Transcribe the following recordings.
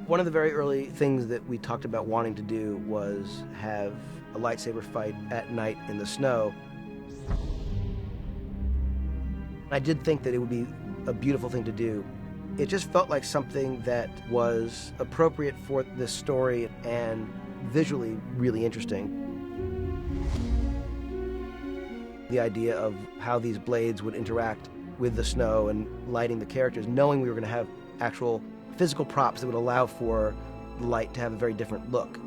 One of the very early things that we talked about wanting to do was have a lightsaber fight at night in the snow. I did think that it would be a beautiful thing to do. It just felt like something that was appropriate for this story and visually really interesting. The idea of how these blades would interact with the snow and lighting the characters, knowing we were going to have actual physical props that would allow for the light to have a very different look.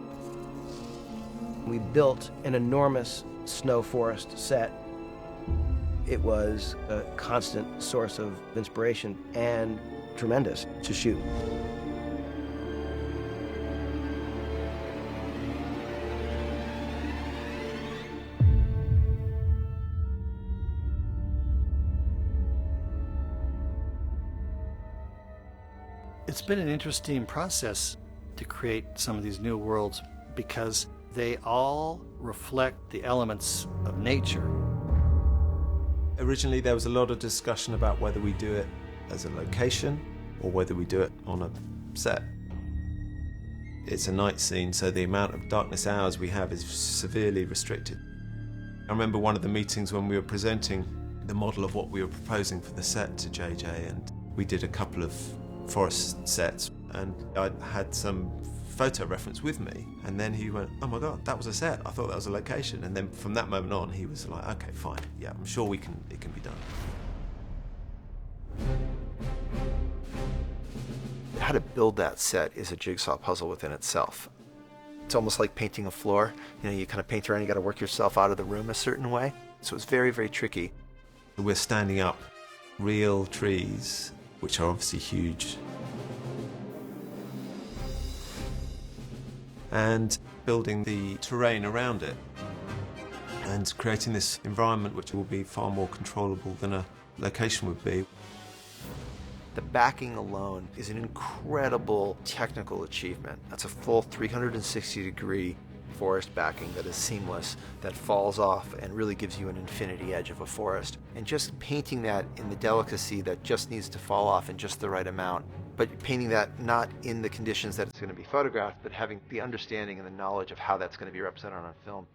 We built an enormous snow forest set. It was a constant source of inspiration and tremendous to shoot. It's been an interesting process to create some of these new worlds because they all reflect the elements of nature. Originally there was a lot of discussion about whether we do it as a location or whether we do it on a set. It's a night scene, so the amount of darkness hours we have is severely restricted. I remember one of the meetings when we were presenting the model of what we were proposing for the set to JJ, and we did a couple of forest sets, and I had some photo reference with me, and then he went, "Oh my God, that was a set. I thought that was a location." And then from that moment on, he was like, "Okay, fine. Yeah, I'm sure it can be done." How to build that set is a jigsaw puzzle within itself. It's almost like painting a floor. You know, you kind of paint around, you got to work yourself out of the room a certain way. So it's very, very tricky. We're standing up real trees, which are obviously huge, and building the terrain around it and creating this environment which will be far more controllable than a location would be. The backing alone is an incredible technical achievement. That's a full 360-degree forest backing that is seamless, that falls off and really gives you an infinity edge of a forest. And just painting that in the delicacy that just needs to fall off in just the right amount, but painting that not in the conditions that it's going to be photographed, but having the understanding and the knowledge of how that's going to be represented on film.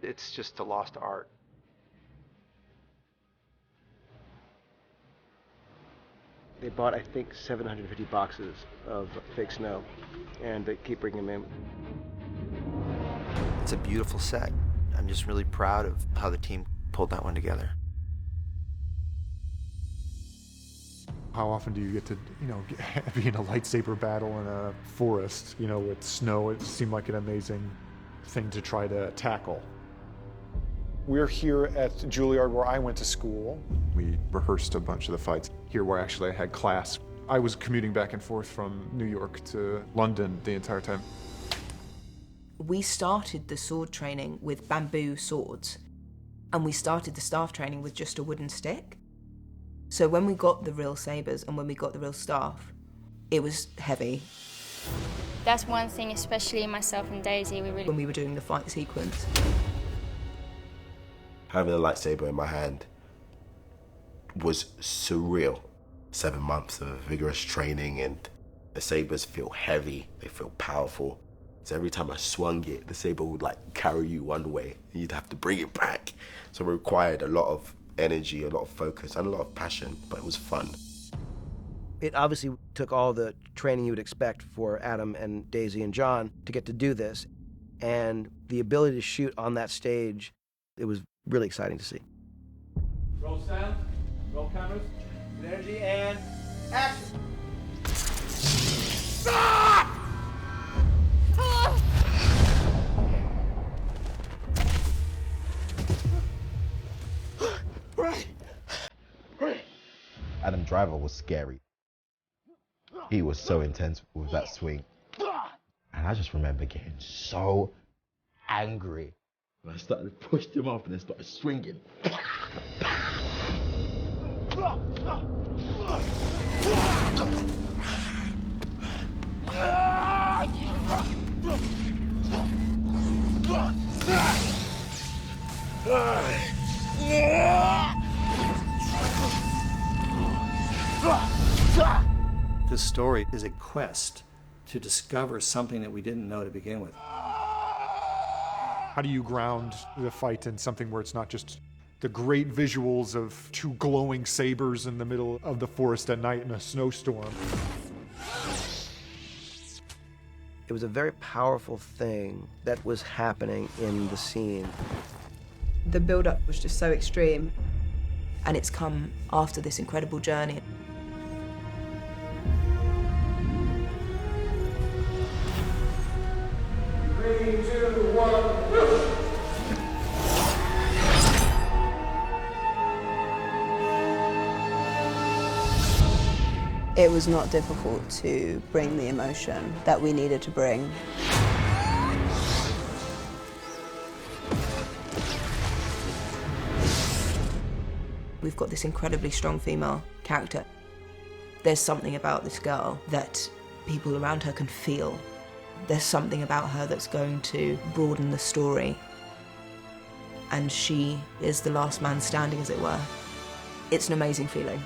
It's just a lost art. They bought, I think, 750 boxes of fake snow, and they keep bringing them in. It's a beautiful set. I'm just really proud of how the team pulled that one together. How often do you get to, be in a lightsaber battle in a forest, with snow? It seemed like an amazing thing to try to tackle. We're here at Juilliard where I went to school. We rehearsed a bunch of the fights here where actually I had class. I was commuting back and forth from New York to London the entire time. We started the sword training with bamboo swords, and we started the staff training with just a wooden stick. So when we got the real sabers and when we got the real staff, it was heavy. That's one thing, especially myself and Daisy, when we were doing the fight sequence. Having a lightsaber in my hand was surreal. 7 months of vigorous training, and the sabers feel heavy, they feel powerful. So every time I swung it, the saber would carry you one way, and you'd have to bring it back. So it required a lot of energy, a lot of focus, and a lot of passion, but it was fun. It obviously took all the training you would expect for Adam and Daisy and John to get to do this, and the ability to shoot on that stage, it was really exciting to see. Roll sound, roll cameras, energy, and action! Stop! Adam Driver was scary. He was so intense with that swing. And I just remember getting so angry. I started to push him off and then started swinging. This story is a quest to discover something that we didn't know to begin with. How do you ground the fight in something where it's not just the great visuals of two glowing sabers in the middle of the forest at night in a snowstorm? It was a very powerful thing that was happening in the scene. The build-up was just so extreme, and it's come after this incredible journey. It was not difficult to bring the emotion that we needed to bring. We've got this incredibly strong female character. There's something about this girl that people around her can feel. There's something about her that's going to broaden the story. And she is the last man standing, as it were. It's an amazing feeling.